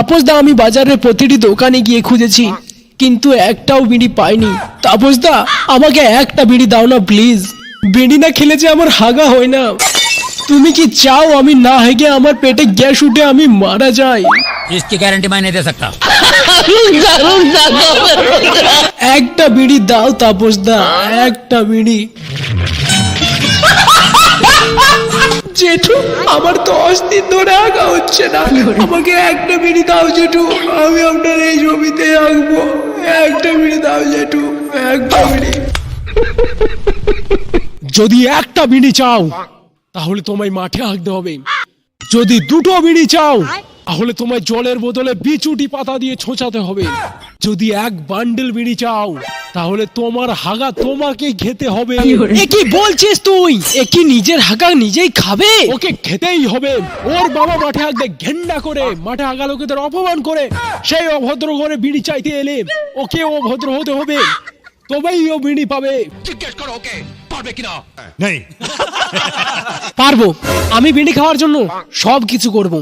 তাপস দা আমি বাজারের প্রতিটি দোকানে গিয়ে খুঁজেছি কিন্তু একটাও বিড়ি পাইনি। তাপস দা আমাকে একটা বিড়ি দাও না প্লিজ, বিড়ি না খেলে যে আমার হাগা হয় না। তুমি কি চাও আমি না হেগে আমার পেটে গ্যাস উঠে আমি মারা যাই? इसकी गारंटी मैं नहीं दे सकता। একটা বিড়ি দাও তাপস দা, একটা বিড়ি। জেঠু আমার 10 দিন ধরে আগা হচ্ছে না, আমাকে একটা বিড়ি দাও জেঠু, আমি আপনার এই জমিতে আঁকবো। একটা বিড়ি দাও জেঠু, একটা বিড়ি। যদি একটা বিড়ি চাও তাহলে তোমায় মাঠে আঁকতে হবে, যদি দুটো বিড়ি চাও তাহলে তোমায় জলের বোতলে বিচুটি পাতা দিয়ে ছোঁচাতে হবে, যদি এক বান্ডেল বিড়ি চাও তাহলে তোমার হাগা তোমাকে খেতে হবে। এ কি বলছিস তুই? এ কি নিজের হাগা নিজেই খাবে? ওকে খেতেই হবে। ওর বাবা মাঠে আগে ঘেন্না করে, মাঠে আগা লোকেদের অপমান করে, সেই অভদ্র করে বিড়ি চাইতে এলে ওকে অভদ্র হতে হবে, তবেই ও বিড়ি পাবে। জিজ্ঞেস করো ওকে পারবে কিনা। नहीं পারবো, আমি বিড়ি খাওয়ার জন্য সব কিছু করব।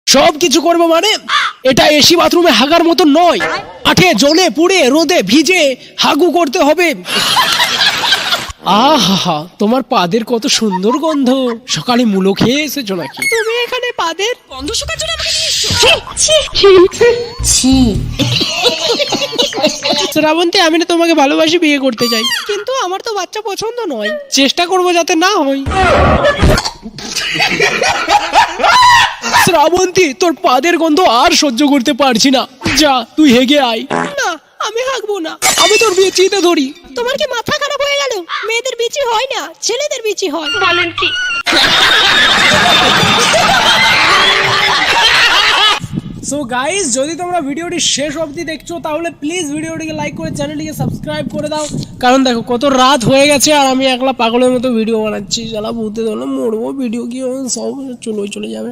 সব কিছু করবো মানে এটা এসি বাথরুমে হাগার মতো নয়, মাঠে জলে পুড়ে রোদে ভিজে হাগু করতে হবে। আহা তোমার পাদের কত সুন্দর গন্ধ, সকালে মূলো খেয়ে এসেছো নাকি তুমি এখানে পাদের গন্ধ শোকার জন্য আমাকে নিয়ে এসছো? ছি। শ্রাবন্তী আমি না তোমাকে ভালোবাসি, বিয়ে করতে চাই, কিন্তু আমার তো বাচ্চা পছন্দ নয়, চেষ্টা করবো যাতে না হয়। শ্রাবন্তী তোর পাদের গন্ধ আর সহ্য করতে পারছি না, যা তুই হেগে আয়। না আমি হাগবো না, আমি তোর বিয়ে চিতে ধরি। তোমার কি মাথা খারাপ হয়ে গেল? মেয়েদের বিচি হয় না, ছেলেদের বিচি হয়। বলেন কি? সো গাইস যদি তোমরা ভিডিওটি শেষ অবধি দেখছো তাহলে প্লিজ ভিডিওটিকে লাইক করে চ্যানেলটিকে সাবস্ক্রাইব করে দাও, কারণ দেখো কত রাত হয়ে গেছে আর আমি একলা পাগলের মতো ভিডিও বানাচ্ছি। জ্বালা ভূতে ধরলে মরবো, ভিডিও কি সব চলে যাবে।